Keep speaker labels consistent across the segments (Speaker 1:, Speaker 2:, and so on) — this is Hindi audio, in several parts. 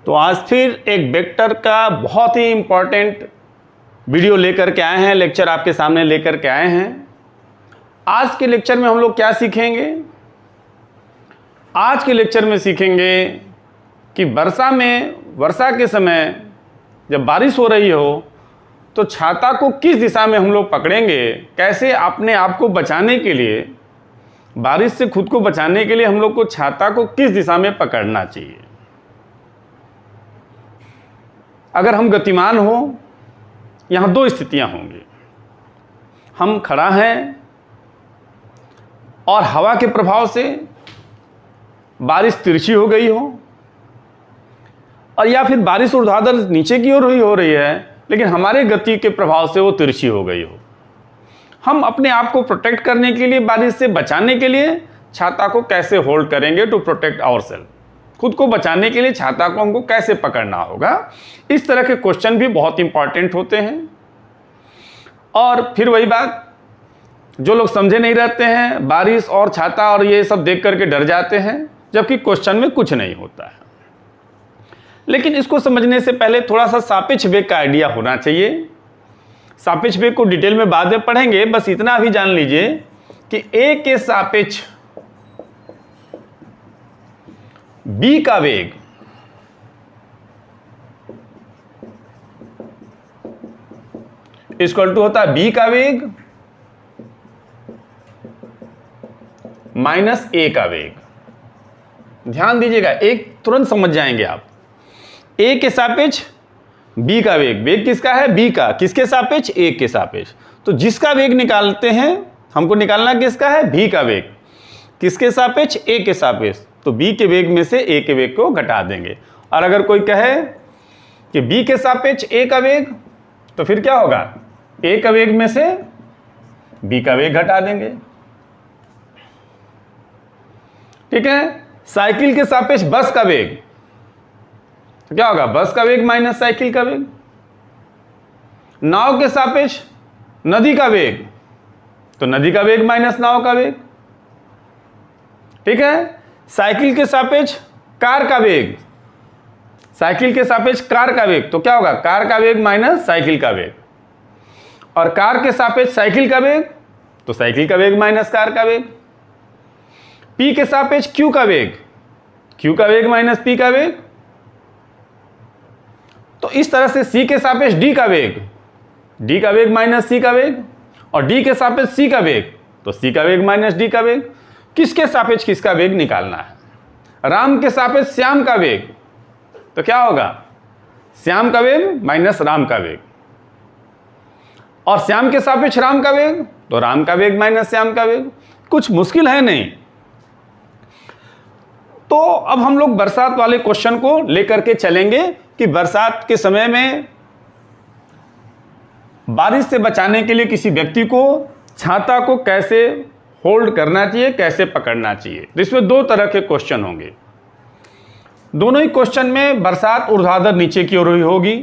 Speaker 1: तो आज फिर एक वेक्टर का बहुत ही इम्पोर्टेंट वीडियो लेकर के आए हैं, लेक्चर आपके सामने लेकर के आए हैं। आज के लेक्चर में हम लोग क्या सीखेंगे? आज के लेक्चर में सीखेंगे कि वर्षा के समय जब बारिश हो रही हो तो छाता को किस दिशा में हम लोग पकड़ेंगे, कैसे अपने आप को बचाने के लिए, बारिश से खुद को बचाने के लिए हम लोग को छाता को किस दिशा में पकड़ना चाहिए। अगर हम गतिमान हो, यहाँ दो स्थितियाँ होंगी। हम खड़ा हैं और हवा के प्रभाव से बारिश तिरछी हो गई हो, और या फिर बारिश ऊर्ध्वाधर नीचे की ओर हो रही है लेकिन हमारे गति के प्रभाव से वो तिरछी हो गई हो। हम अपने आप को प्रोटेक्ट करने के लिए, बारिश से बचाने के लिए छाता को कैसे होल्ड करेंगे टू प्रोटेक्ट आवरसेल्फ, खुद को बचाने के लिए छाता को हमको कैसे पकड़ना होगा। इस तरह के क्वेश्चन भी बहुत इंपॉर्टेंट होते हैं। और फिर वही बात, जो लोग समझे नहीं रहते हैं, बारिश और छाता और ये सब देख करके डर जाते हैं, जबकि क्वेश्चन में कुछ नहीं होता है। लेकिन इसको समझने से पहले थोड़ा सा सापेक्ष वेग का आइडिया होना चाहिए। सापेक्ष वेग को डिटेल में बाद में पढ़ेंगे, बस इतना भी जान लीजिए कि ए के सापेक्ष बी का वेग इक्वल टू होता है बी का वेग माइनस ए का वेग। ध्यान दीजिएगा, एक तुरंत समझ जाएंगे आप। ए के सापेक्ष बी का वेग, वेग किसका है? बी का। किसके सापेक्ष? ए के सापेक्ष। तो जिसका वेग निकालते हैं, हमको निकालना किसका है? बी का वेग। किसके सापेक्ष? ए के सापेक्ष। तो बी के वेग में से ए के वेग को घटा देंगे। और अगर कोई कहे कि बी के सापेक्ष ए का वेग, तो फिर क्या होगा? ए का वेग में से बी का वेग घटा देंगे। ठीक है। साइकिल के सापेक्ष बस का वेग, तो क्या होगा? बस का वेग माइनस साइकिल का वेग। नाव के सापेक्ष नदी का वेग, तो नदी का वेग माइनस नाव का वेग। ठीक है। साइकिल के सापेक्ष कार का वेग, साइकिल के सापेक्ष कार का वेग, तो क्या होगा? कार का वेग माइनस साइकिल का वेग। और कार के सापेक्ष साइकिल का वेग, तो साइकिल का वेग माइनस कार का वेग। पी के सापेक्ष क्यू का वेग, क्यू का वेग माइनस पी का वेग। तो इस तरह से सी के सापेक्ष डी का वेग, डी का वेग माइनस सी का वेग। और डी के सापेक्ष सी का वेग, तो सी का वेग माइनस डी का वेग। किसके सापेक्ष किसका वेग निकालना है? राम के सापेक्ष श्याम का वेग, तो क्या होगा? श्याम का वेग माइनस राम का वेग। और श्याम के सापेक्ष राम का वेग, तो राम का वेग माइनस श्याम का वेग। कुछ मुश्किल है नहीं। तो अब हम लोग बरसात वाले क्वेश्चन को लेकर के चलेंगे कि बरसात के समय में बारिश से बचाने के लिए किसी व्यक्ति को छाता को कैसे होल्ड करना चाहिए, कैसे पकड़ना चाहिए। तो इसमें दो तरह के क्वेश्चन होंगे। दोनों ही क्वेश्चन में बरसात ऊर्ध्वाधर नीचे की ओर होगी।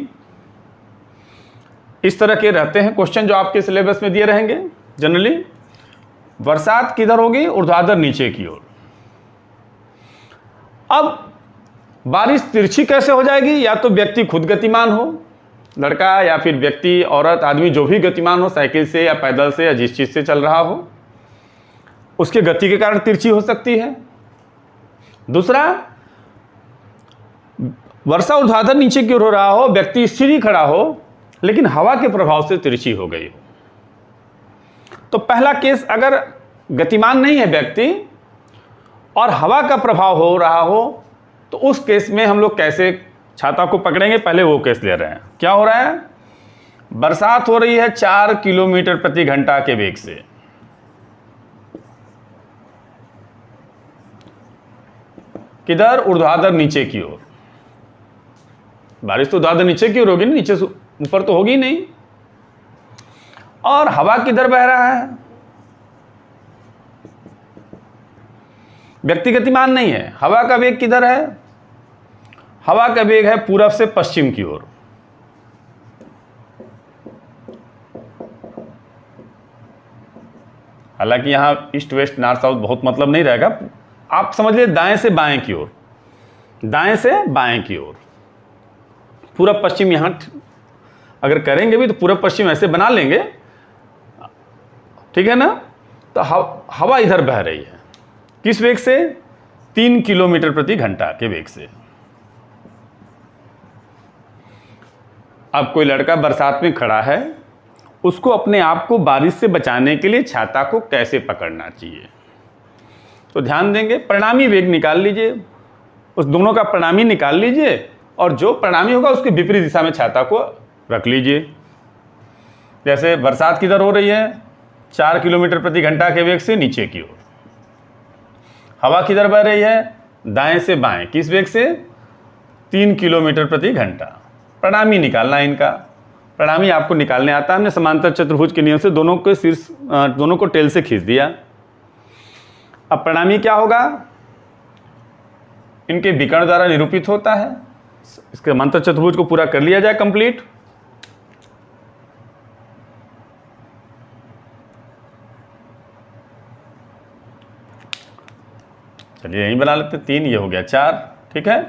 Speaker 1: इस तरह के रहते हैं क्वेश्चन जो आपके सिलेबस में दिए रहेंगे जनरली। बरसात किधर होगी? ऊर्ध्वाधर नीचे की ओर। अब बारिश तिरछी कैसे हो जाएगी? या तो व्यक्ति खुद गतिमान हो, लड़का या फिर व्यक्ति, औरत, आदमी, जो भी गतिमान हो, साइकिल से या पैदल से या जिस चीज से चल रहा हो, उसके गति के कारण तिरछी हो सकती है। दूसरा, वर्षा ऊर्ध्वाधर नीचे की ओर हो रहा हो, व्यक्ति स्थिर ही खड़ा हो लेकिन हवा के प्रभाव से तिरछी हो गई हो। तो पहला केस, अगर गतिमान नहीं है व्यक्ति और हवा का प्रभाव हो रहा हो, तो उस केस में हम लोग कैसे छाता को पकड़ेंगे? पहले वो केस ले रहे हैं। क्या हो रहा है? बरसात हो रही है 4 किलोमीटर प्रति घंटा के वेग से। किधर? ऊर्ध्वाधर नीचे की ओर। बारिश तो ऊर्ध्वाधर नीचे की ओर होगी ना, नीचे से ऊपर तो होगी नहीं। और हवा किधर बह रहा है? व्यक्ति गतिमान नहीं है। हवा का वेग किधर है? हवा का वेग है पूरब से पश्चिम की ओर। हालांकि यहां ईस्ट वेस्ट नॉर्थ साउथ बहुत मतलब नहीं रहेगा, आप समझ लीजिए दाएं से बाएं की ओर, दाएं से बाएं की ओर। पूरब पश्चिम यहाँ अगर करेंगे भी तो पूरब पश्चिम ऐसे बना लेंगे, ठीक है ना। तो हवा इधर बह रही है, किस वेग से? 3 किलोमीटर प्रति घंटा के वेग से। अब कोई लड़का बरसात में खड़ा है, उसको अपने आप को बारिश से बचाने के लिए छाता को कैसे पकड़ना चाहिए? तो ध्यान देंगे, परिणामी वेग निकाल लीजिए, उस दोनों का परिणामी निकाल लीजिए और जो परिणामी होगा उसके विपरीत दिशा में छाता को रख लीजिए। जैसे बरसात किधर हो रही है? 4 किलोमीटर प्रति घंटा के वेग से नीचे की ओर। हवा किधर बह रही है? दाएं से बाएं, किस वेग से? 3 किलोमीटर प्रति घंटा। परिणामी निकालना है इनका। परिणामी आपको निकालने आता है, हमने समांतर चतुर्भुज के नियम से दोनों को टेल से खींच दिया। अब परिणामी क्या होगा? इनके विकर्ण द्वारा निरूपित होता है। इसके समांतर चतुर्भुज को पूरा कर लिया जाए कंप्लीट। चलिए यहीं बना लेते, 3 ये हो गया 4, ठीक है।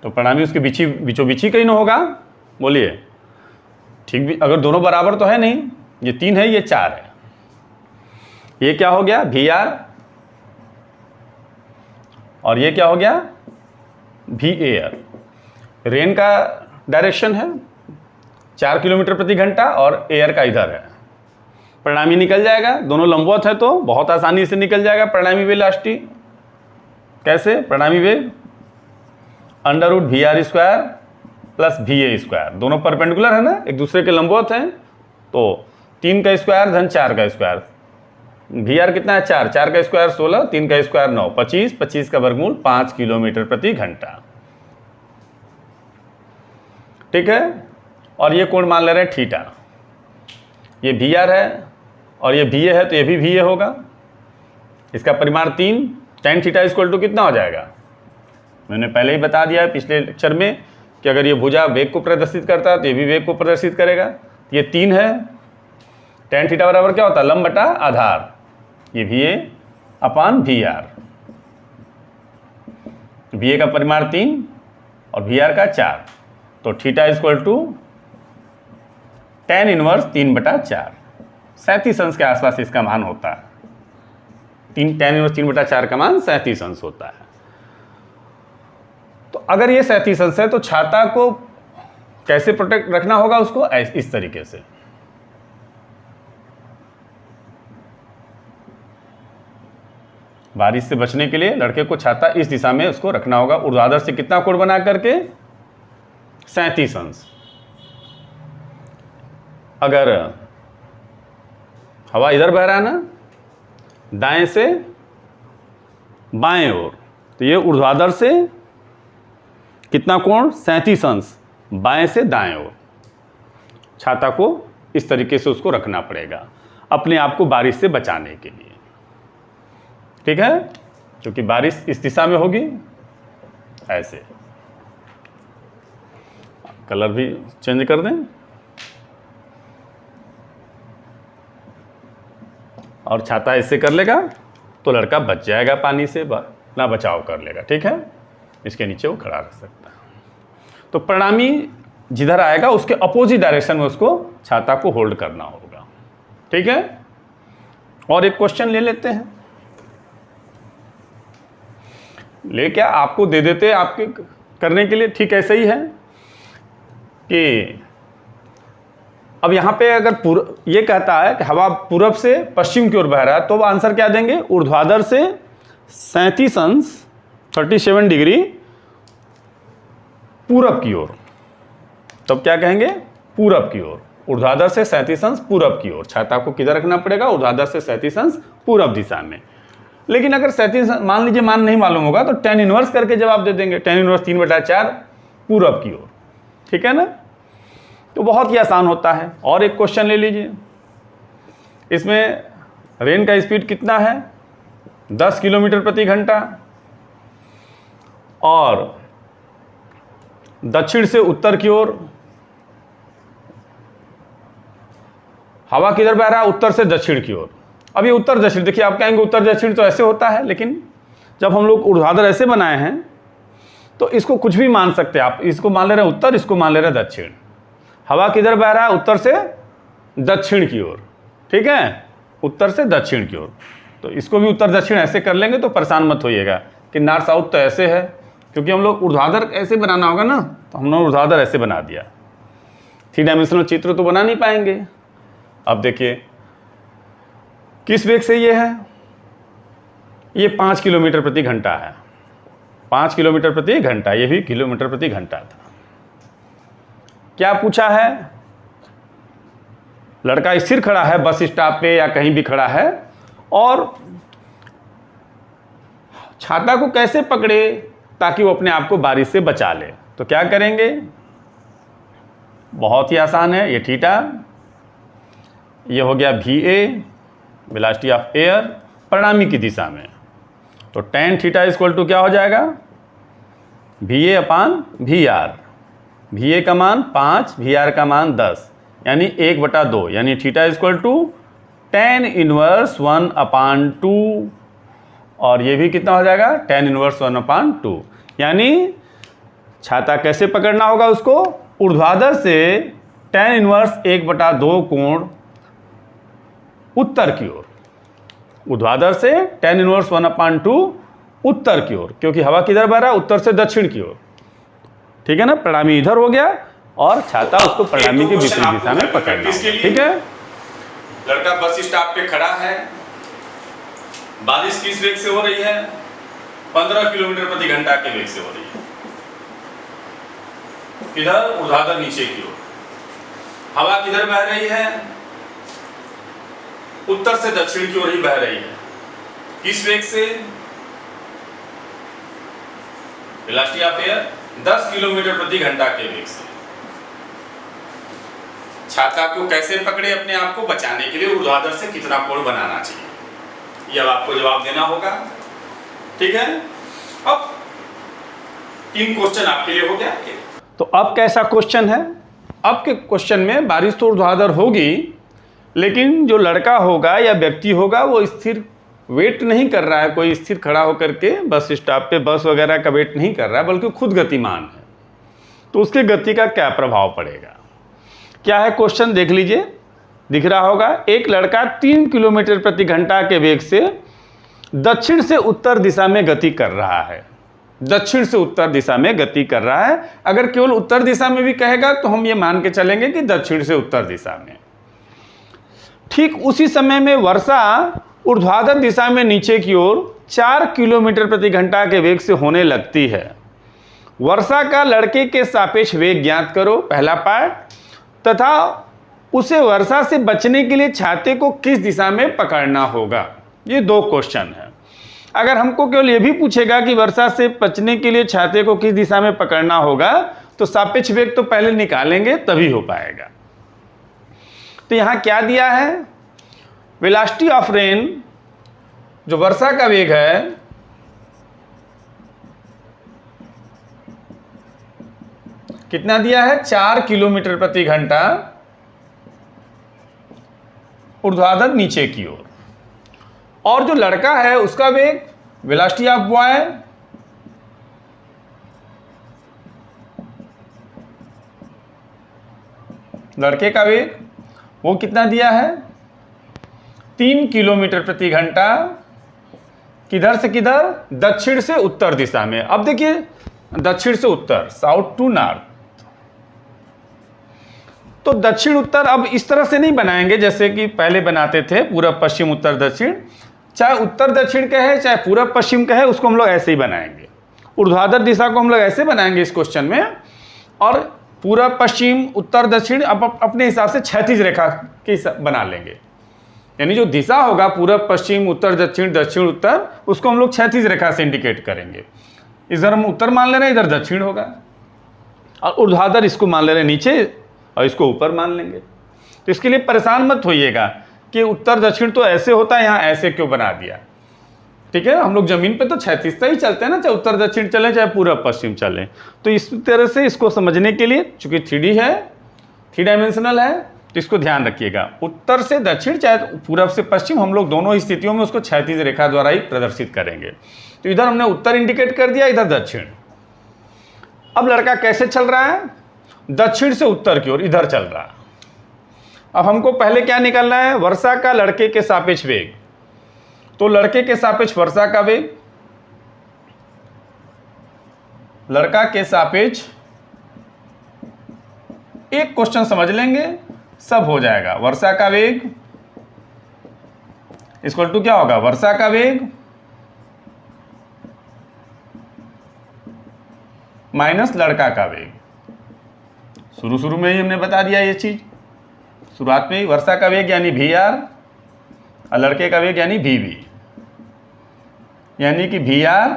Speaker 1: तो परिणामी उसके बीचों बीच ही कहीं ना होगा, बोलिए। ठीक भी, अगर दोनों बराबर तो है नहीं, ये 3 है ये 4 है। ये क्या हो गया? VR, और ये क्या हो गया? VAR। रेन का डायरेक्शन है 4 किलोमीटर प्रति घंटा और एयर का इधर है। परिणामी निकल जाएगा, दोनों लंबवत है तो बहुत आसानी से निकल जाएगा परिणामी वेलोसिटी। कैसे? परिणामी वेग √VR² प्लस VA स्क्वायर, दोनों परपेंडिकुलर है ना, एक दूसरे के लंबवत हैं, तो 3 का स्क्वायर धन 4 का स्क्वायर। VR कितना है? 4, 4 का स्क्वायर 16, 3 का स्क्वायर 9, 25, 25 का वर्गमूल 5 किलोमीटर प्रति घंटा, ठीक है। और ये कोण मान ले रहे हैं थीटा। ये VR है और ये VA है, तो ये भी VA होगा। इसका परिमाण 3, tan थीटा इक्वल टू कितना हो जाएगा? मैंने पहले ही बता दिया है पिछले लेक्चर में कि अगर ये भुजा वेग को प्रदर्शित करता है तो ये भी वेग को प्रदर्शित करेगा। ये 3 है, tan थीटा बराबर क्या होता है? लंब बटा आधार, ये VA/VR। VA का परिमाण 3 और VR का 4, तो theta equal to tan inverse 3/4, 37 अंश के आसपास इसका मान होता है। tan इनवर्स 3/4 का मान 37 अंश होता है। तो अगर ये 37 अंश है तो छाता को कैसे प्रोटेक्ट रखना होगा? उसको इस तरीके से। बारिश से बचने के लिए लड़के को छाता इस दिशा में उसको रखना होगा। ऊर्ध्वाधर से कितना कोण बना करके? 37 अंश। अगर हवा इधर बह रहा है ना, दाएं से बाएं ओर, तो ये ऊर्ध्वाधर से कितना कोण? 37 अंश, बाएं से दाएं ओर। छाता को इस तरीके से उसको रखना पड़ेगा अपने आप को बारिश से बचाने के लिए, ठीक है। क्योंकि बारिश इस दिशा में होगी, ऐसे। कलर भी चेंज कर दें और छाता ऐसे कर लेगा तो लड़का बच जाएगा पानी से, अपना बचाव कर लेगा, ठीक है। इसके नीचे वो खड़ा रह सकता है। तो परिणामी जिधर आएगा उसके अपोजिट डायरेक्शन में उसको छाता को होल्ड करना होगा, ठीक है। और एक क्वेश्चन ले लेते हैं, ले क्या आपको दे देते आपके करने के लिए, ठीक ऐसे ही है कि अब यहाँ पे अगर ये कहता है कि हवा पूरब से पश्चिम की ओर बह रहा है, तो आंसर क्या देंगे? ऊर्ध्वाधर से 37 अंश 37 डिग्री पूरब की ओर। तब क्या कहेंगे? पूरब की ओर। ऊर्ध्वाधर से 37 अंश पूरब की ओर। छाता को किधर रखना पड़ेगा? ऊर्ध्वाधर से 37 अंश पूरब दिशा में। लेकिन अगर 37 मान लीजिए मान नहीं मालूम होगा तो tan इनवर्स करके जवाब दे देंगे। tan इनवर्स 3/4 पूरब की ओर, ठीक है ना। तो बहुत ही आसान होता है। और एक क्वेश्चन ले लीजिए, इसमें रेन का स्पीड कितना है? 10 किलोमीटर प्रति घंटा और दक्षिण से उत्तर की ओर हवा किधर बह रहा है, उत्तर से दक्षिण की ओर। अब ये उत्तर दक्षिण, देखिए आप कहेंगे उत्तर दक्षिण तो ऐसे होता है, लेकिन जब हम लोग ऊर्ध्वाधर ऐसे बनाए हैं तो इसको कुछ भी मान सकते हैं आप। इसको मान ले रहे हैं उत्तर, इसको मान ले रहे हैं दक्षिण। हवा किधर बह रहा है, उत्तर से दक्षिण की ओर, ठीक है, उत्तर से दक्षिण की ओर। तो इसको भी उत्तर दक्षिण ऐसे कर लेंगे तो परेशान मत होइएगा कि नॉर्थ साउथ तो ऐसे है, क्योंकि हम लोग ऊर्ध्वाधर ऐसे बनाना होगा ना, तो हमने ऊर्ध्वाधर ऐसे बना दिया। 3 डायमेंशनल चित्र तो बना नहीं पाएंगे। अब देखिए किस वेग से ये है, ये 5 किलोमीटर प्रति घंटा है, 5 किलोमीटर प्रति घंटा, ये भी किलोमीटर प्रति घंटा था। क्या पूछा है, लड़का स्थिर खड़ा है बस स्टॉप पे या कहीं भी खड़ा है, और छाता को कैसे पकड़े ताकि वो अपने आप को बारिश से बचा ले। तो क्या करेंगे, बहुत ही आसान है। ये थीटा, ये हो गया VA, वेलोसिटी ऑफ एयर परिणामी की दिशा में। तो tan थीटा इक्वल टू क्या हो जाएगा, VA अपान VR। VA का मान 5, VR का मान 10, यानी 1/2, यानी theta equal to tan inverse 1/2, और ये भी कितना हो जाएगा, tan इनवर्स 1/2। यानी छाता कैसे पकड़ना होगा उसको, ऊर्ध्वाधर से tan इनवर्स 1/2 कोण उत्तर की ओर, ऊर्ध्वाधर से tan इनवर्स 1/2 उत्तर की ओर, क्योंकि हवा किधर बह रहा है, उत्तर से दक्षिण की ओर, ठीक है ना। परिणामी इधर हो गया और छाता उसको परिणामी के विपरीत दिशा में पकड़ना, ठीक है। लड़का बस स्टॉप पे खड़ा है, बारिश किस वेग से हो रही है, 15 किलोमीटर प्रति घंटा के वेग से हो रही है, किधर, ऊर्ध्वाधर नीचे की ओर। हवा किधर बह रही है, उत्तर से दक्षिण की ओर ही बह रही है। किस वेग से, वेलोसिटी ऑफ एयर 10 किलोमीटर प्रति घंटा के वेग से। छाता को कैसे पकड़े अपने आप को बचाने के लिए, ऊर्ध्वाधर से कितना कोण बनाना चाहिए, ये अब आपको जवाब देना होगा, ठीक है। अब 3 क्वेश्चन आपके लिए हो गया। तो अब कैसा क्वेश्चन है, अब के क्वेश्चन में बारिश तो ऊर्ध्वाधर होगी, लेकिन जो लड़का होगा या व्यक्ति होगा वो स्थिर वेट नहीं कर रहा है, कोई स्थिर खड़ा होकर के बस स्टॉप पे बस वगैरह का वेट नहीं कर रहा है, बल्कि खुद गतिमान है। तो उसके गति का क्या प्रभाव पड़ेगा, क्या है क्वेश्चन देख लीजिए, दिख रहा होगा। एक लड़का 3 किलोमीटर प्रति घंटा के वेग से दक्षिण से उत्तर दिशा में गति कर रहा है, दक्षिण से उत्तर दिशा में गति कर रहा है। अगर केवल उत्तर दिशा में भी कहेगा तो हम ये मान के चलेंगे कि दक्षिण से उत्तर दिशा में। ठीक उसी समय में वर्षा ऊर्ध्वाधर दिशा में नीचे की ओर 4 किलोमीटर प्रति घंटा के वेग से होने लगती है। वर्षा का लड़के के सापेक्ष वेग ज्ञात करो, पहला पार्ट, तथा उसे वर्षा से बचने के लिए छाते को किस दिशा में पकड़ना होगा। ये 2 क्वेश्चन है। अगर हमको केवल ये भी पूछेगा कि वर्षा से बचने के लिए छाते को किस दिशा में पकड़ना होगा, तो सापेक्ष वेग तो पहले निकालेंगे तभी हो पाएगा। तो यहां क्या दिया है, वेलोसिटी ऑफ रेन, जो वर्षा का वेग है, कितना दिया है, 4 किलोमीटर प्रति घंटा ऊर्ध्वाधर नीचे की ओर, और जो लड़का है उसका वेग, वेलोसिटी ऑफ बॉय, लड़के का वेग वो कितना दिया है, 3 किलोमीटर प्रति घंटा, किधर से किधर, दक्षिण से उत्तर दिशा में। अब देखिए दक्षिण से उत्तर, साउथ टू नॉर्थ, तो दक्षिण उत्तर अब इस तरह से नहीं बनाएंगे जैसे कि पहले बनाते थे, पूरब पश्चिम उत्तर दक्षिण। चाहे उत्तर दक्षिण कहे चाहे पूरब पश्चिम कहे, उसको हम लोग ऐसे ही बनाएंगे। ऊर्ध्वाधर दिशा को हम लोग ऐसे बनाएंगे इस क्वेश्चन में, और पूरब पश्चिम उत्तर दक्षिण अब अपने हिसाब से क्षैतिज रेखा के बना लेंगे। यानी जो दिशा होगा पूरब पश्चिम उत्तर दक्षिण दक्षिण उत्तर, उसको हम लोग क्षैतिज रेखा से इंडिकेट करेंगे। इधर हम उत्तर मान ले रहे हैं, इधर दक्षिण होगा, और ऊर्ध्वाधर इसको मान ले रहे हैं नीचे और इसको ऊपर मान लेंगे। तो इसके लिए परेशान मत होइएगा कि उत्तर दक्षिण तो ऐसे होता है, यहाँ ऐसे क्यों बना दिया, ठीक है। हम लोग जमीन पे तो क्षैतिज ही चलते हैं ना, चाहे उत्तर दक्षिण चले चाहे पूरब पश्चिम चले। तो इस तरह से इसको समझने के लिए, चूंकि 3D है, 3 डायमेंशनल है, तो इसको ध्यान रखिएगा, उत्तर से दक्षिण चाहे पूरब से पश्चिम, हम लोग दोनों स्थितियों में उसको क्षैतिज रेखा द्वारा ही प्रदर्शित करेंगे। तो इधर हमने उत्तर इंडिकेट कर दिया, इधर दक्षिण। अब लड़का कैसे चल रहा है? दक्षिण से उत्तर की ओर इधर चल रहा है। अब हमको पहले क्या निकालना है? वर्षा का लड़के के सापेक्ष वेग। तो लड़के के सापेक्ष वर्षा का वेग, लड़का के सापेक्ष, एक क्वेश्चन समझ लेंगे सब हो जाएगा। वर्षा का वेग इक्वल टू क्या होगा? वर्षा का वेग माइनस लड़का का वेग। शुरू में ही हमने बता दिया ये चीज, शुरुआत में ही। वर्षा का वेग यानी VR और लड़के का वेग यानी VV, यानी कि VR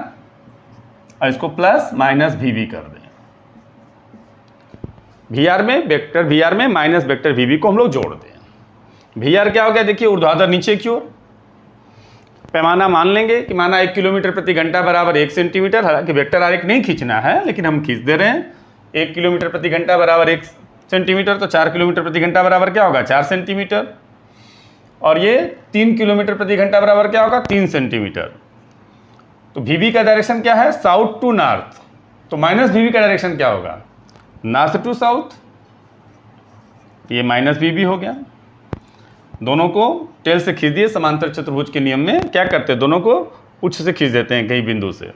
Speaker 1: और इसको प्लस माइनस VV कर दें। VR में वेक्टर VR में माइनस वेक्टर VV को हम लोग जोड़ दें। VR क्या हो गया? देखिए ऊर्ध्वाधर नीचे की ओर, पैमाना मान लेंगे कि माना 1 किलोमीटर प्रति घंटा बराबर 1 सेंटीमीटर। हालांकि वेक्टर आरेख नहीं खींचना है, लेकिन हम खींच दे रहे हैं। 1 किलोमीटर प्रति घंटा बराबर 1 सेंटीमीटर, तो 4 किलोमीटर प्रति घंटा बराबर क्या होगा? 4 सेंटीमीटर। और ये 3 किलोमीटर प्रति घंटा बराबर क्या होगा? 3 सेंटीमीटर। तो VV का डायरेक्शन क्या है? South to north. तो माइनस VV का डायरेक्शन क्या होगा? North to south. ये माइनस VV हो गया। दोनों को टेल से खींच दिए। समांतर चतुर्भुज के नियम में क्या करते हैं? दोनों को उच्च से खींच देते हैं कई बिंदु से।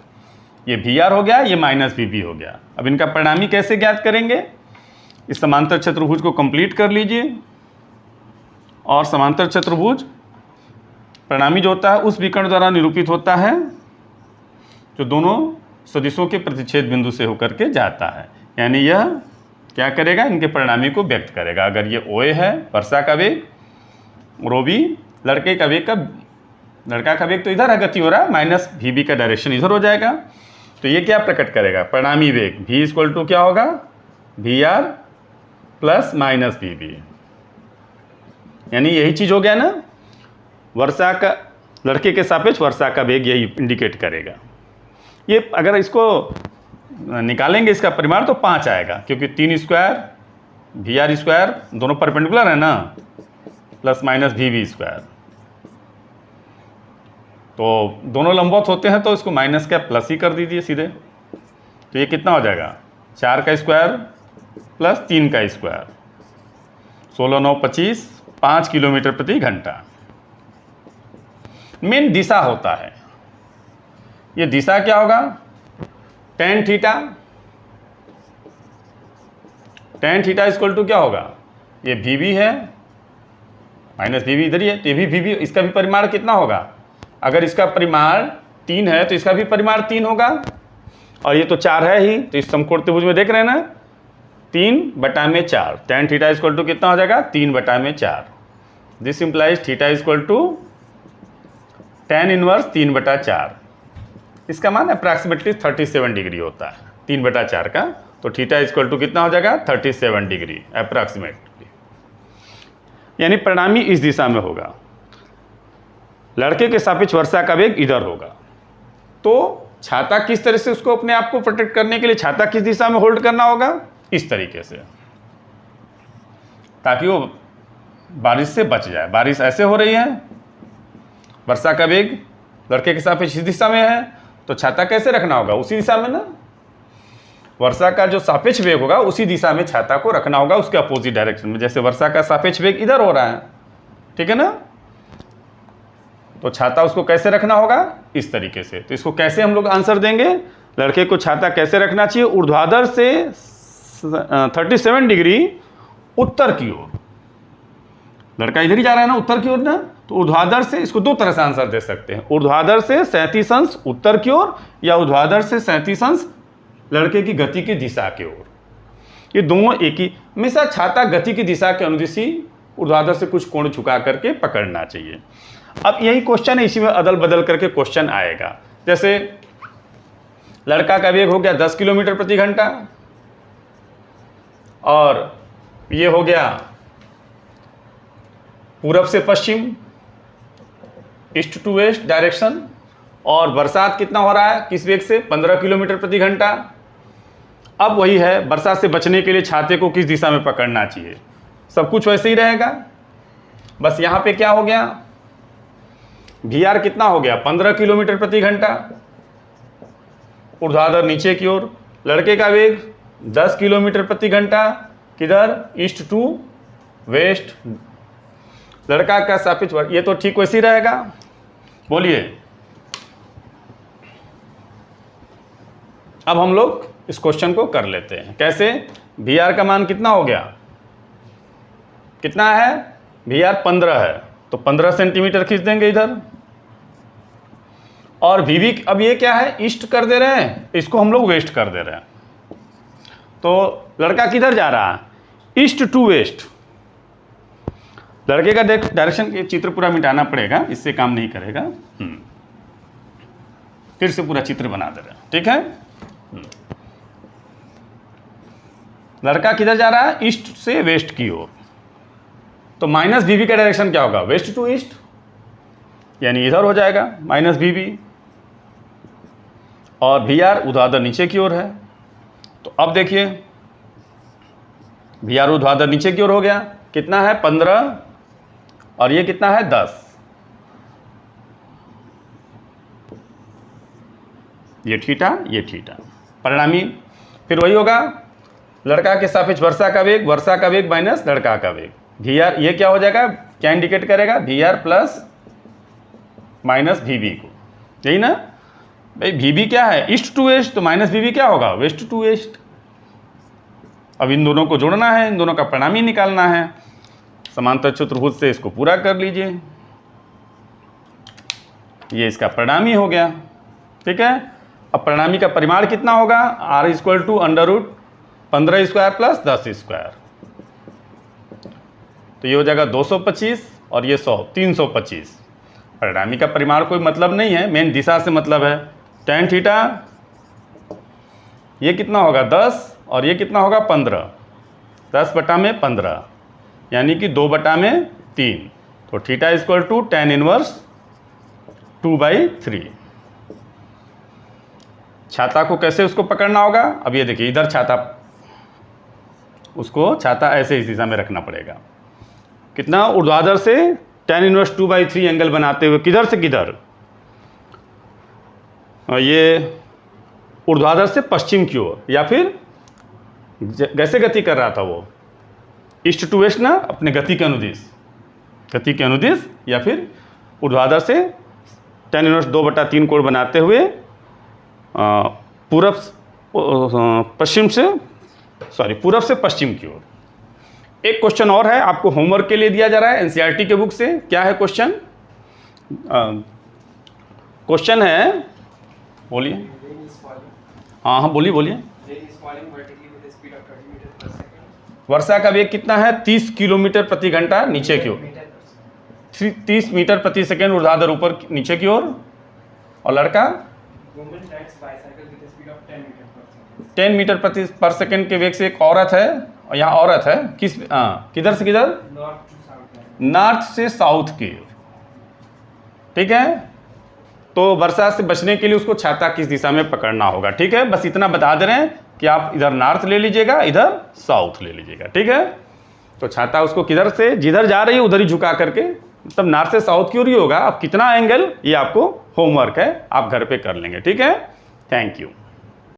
Speaker 1: ये VR हो गया, ये माइनस VV हो गया। अब इनका परिणामी कैसे ज्ञात करेंगे? इस समांतर चतुर्भुज को कंप्लीट कर लीजिए, और समांतर चतुर्भुज परिणामी जो होता है उस विकर्ण द्वारा निरूपित होता है जो दोनों सदिशों के प्रतिच्छेद बिंदु से होकर के जाता है। यानी यह क्या करेगा? इनके परिणामी को व्यक्त करेगा। अगर ये OA है वर्षा का वेग, और OB लड़के का वेग, लड़का का वेग तो इधर है, गति हो रहा है, माइनस VB का डायरेक्शन इधर हो जाएगा। तो ये क्या प्रकट करेगा? परिणामी वेग V इक्वल टू क्या होगा? VR plus minus VB। यानी यही चीज हो गया ना, वर्षा का लड़के के सापेक्ष वर्षा का वेग यही इंडिकेट करेगा। ये अगर इसको निकालेंगे इसका परिमाण तो 5 आएगा, क्योंकि 3 स्क्वायर VR स्क्वायर दोनों परपेंडिकुलर है ना, प्लस माइनस VB स्क्वायर। तो दोनों लंबवत होते हैं तो इसको माइनस का प्लस ही कर दीजिए सीधे। तो ये कितना हो जाएगा? 4 का स्क्वायर प्लस 3 का स्क्वायर, 16 9 25, 5 किलोमीटर प्रति घंटा। मेन दिशा होता है, ये दिशा क्या होगा? tan theta. tan theta equal to क्या होगा? ये VB है, माइनस VB इधर ही है, तो ये भी VB। इसका भी परिमाण कितना होगा? अगर इसका परिमाण 3 है तो इसका भी परिमाण 3 होगा, और ये तो 4 है ही। तो इस समकोण त्रिभुज में देख रहे हैं ना, 3/4। tan थीटा इक्वल टू कितना हो जाएगा? 3/4। This implies theta equal to tan inverse 3/4। इसका मान अप्रॉक्सीमेटली 37 डिग्री होता है 3/4 का। तो थीटा इक्वल टू कितना हो जाएगा? 37 डिग्री अप्रॉक्सीमेटली। यानी परिणामी इस दिशा में होगा। लड़के के सापेक्ष वर्षा का वेग इधर होगा। तो छाता किस तरह से उसको अपने आप को प्रोटेक्ट करने के लिए छाता किस दिशा में होल्ड करना होगा? इस तरीके से, ताकि वो बारिश से बच जाए। बारिश ऐसे हो रही है, वर्षा का वेग लड़के के सापेक्ष इस दिशा में है, तो छाता कैसे रखना होगा? उसी दिशा में ना। वर्षा का जो सापेक्ष वेग होगा उसी दिशा में छाता को रखना होगा, उसके अपोजिट डायरेक्शन में। जैसे वर्षा का सापेक्ष वेग इधर हो रहा है, ठीक है ना, तो छाता उसको कैसे रखना होगा? इस तरीके से। तो इसको कैसे हम लोग आंसर देंगे? लड़के को छाता कैसे रखना चाहिए? ऊर्ध्वाधर से 37 डिग्री उत्तर की ओर। लड़का इधर ही जा रहा है ना, उत्तर की ओर ना, तो ऊर्ध्वाधर से, इसको दो तरह से आंसर दे सकते हैं। ऊर्ध्वाधर से 37 अंश उत्तर की ओर, या ऊर्ध्वाधर से 37 अंश लड़के की गति की दिशा की ओर। ये दोनों एक ही। हमेशा छाता गति की दिशा के अनुदिशी ऊर्ध्वाधर से कुछ कोण झुका करके पकड़ना चाहिए। अब यही क्वेश्चन है, इसी में अदल बदल करके क्वेश्चन आएगा। जैसे लड़का का वेग हो गया 10 किलोमीटर प्रति घंटा, और ये हो गया पूरब से पश्चिम, ईस्ट टू वेस्ट डायरेक्शन, और बरसात कितना हो रहा है किस वेग से? 15 किलोमीटर प्रति घंटा। अब वही है, बरसात से बचने के लिए छाते को किस दिशा में पकड़ना चाहिए? सब कुछ वैसे ही रहेगा। बस यहाँ पे क्या हो गया, VR कितना हो गया 15 किलोमीटर प्रति घंटा ऊर्ध्वाधर नीचे की ओर। लड़के का वेग 10 किलोमीटर प्रति घंटा किधर, ईस्ट टू वेस्ट। लड़का का सापेक्ष वर्ग, ये तो ठीक वैसे ही रहेगा। बोलिए, अब हम लोग इस क्वेश्चन को कर लेते हैं। कैसे, VR का मान कितना हो गया, कितना है, VR 15 है, तो 15 सेंटीमीटर खींच देंगे इधर। और VV अब ये क्या है, ईस्ट कर दे रहे हैं, इसको हम लोग वेस्ट कर दे रहे हैं। तो लड़का किधर जा रहा है, ईस्ट टू वेस्ट। लड़के का डायरेक्शन, ये चित्र पूरा मिटाना पड़ेगा, इससे काम नहीं करेगा। फिर से पूरा चित्र बना दे रहे हैं, ठीक है। लड़का किधर जा रहा है, ईस्ट से वेस्ट की ओर। तो माइनस VV का डायरेक्शन क्या होगा, वेस्ट टू ईस्ट, यानी इधर हो जाएगा माइनस VV। और VR ऊर्ध्वाधर नीचे की ओर है। तो अब देखिए, VR ऊर्ध्वाधर नीचे की ओर हो गया, कितना है 15, और ये कितना है 10। ये थीटा, ये थीटा, परिणामी फिर वही होगा, लड़का के सापेक्ष वर्षा का वेग माइनस लड़का का वेग। VR ये क्या हो जाएगा, क्या इंडिकेट करेगा, VR प्लस माइनस VV को, यही ना भाई। VV क्या है, ईस्ट टू वेस्ट, तो माइनस VV क्या होगा, वेस्ट टू वेस्ट। अब इन दोनों को जोड़ना है, इन दोनों का परिणामी निकालना है। समांतर चतुर्भुज से इसको पूरा कर लीजिए, ये इसका परिणामी हो गया, ठीक है। अब परिणामी का परिमाण कितना होगा, R इक्वल टू √15² प्लस 10²। तो ये हो जाएगा 225 और ये 100, 325। परिणामी का परिमाण कोई मतलब नहीं है, मेन दिशा से मतलब है। tan थीटा ये कितना होगा 10 और ये कितना होगा 15, 10/15 यानी कि 2/3। तो theta equal to tan inverse 2/3। छाता को कैसे उसको पकड़ना होगा, अब ये देखिए इधर छाता, उसको छाता ऐसे इस दिशा में रखना पड़ेगा। कितना, ऊर्ध्वाधर से tan इनवर्स 2/3 एंगल बनाते हुए, किधर से किधर, ये ऊर्ध्वाधर से पश्चिम की ओर, या फिर कैसे गति कर रहा था वो, ईस्ट टू वेस्ट ना, अपने गति के अनुदिश, या फिर ऊर्ध्वाधर से tan इनवर्स 2/3 कोण बनाते हुए पूरब से पश्चिम की ओर। एक क्वेश्चन और है, आपको होमवर्क के लिए दिया जा रहा है NCERT के बुक से। क्या है क्वेश्चन, क्वेश्चन है, बोलिए, हाँ बोलिए। वर्षा का वेग कितना है, 30 किलोमीटर प्रति घंटा नीचे की ओर, 30 मीटर प्रति सेकेंड ऊर्ध्वाधर ऊपर नीचे की ओर। और लड़का 10 मीटर पर सेकेंड के वेग से एक औरत है, और यहाँ औरत है किधर से किधर, नॉर्थ से साउथ की ओर, ठीक है। तो वर्षा से बचने के लिए उसको छाता किस दिशा में पकड़ना होगा, ठीक है। बस इतना बता दे रहे हैं कि आप इधर नॉर्थ ले लीजिएगा, इधर साउथ ले लीजिएगा, ठीक है। तो छाता उसको किधर से, जिधर जा रही है उधर ही झुका करके, मतलब नॉर्थ से साउथ की ओर ही होगा। अब कितना एंगल, ये आपको होमवर्क है, आप घर पे कर लेंगे, ठीक है। Thank you.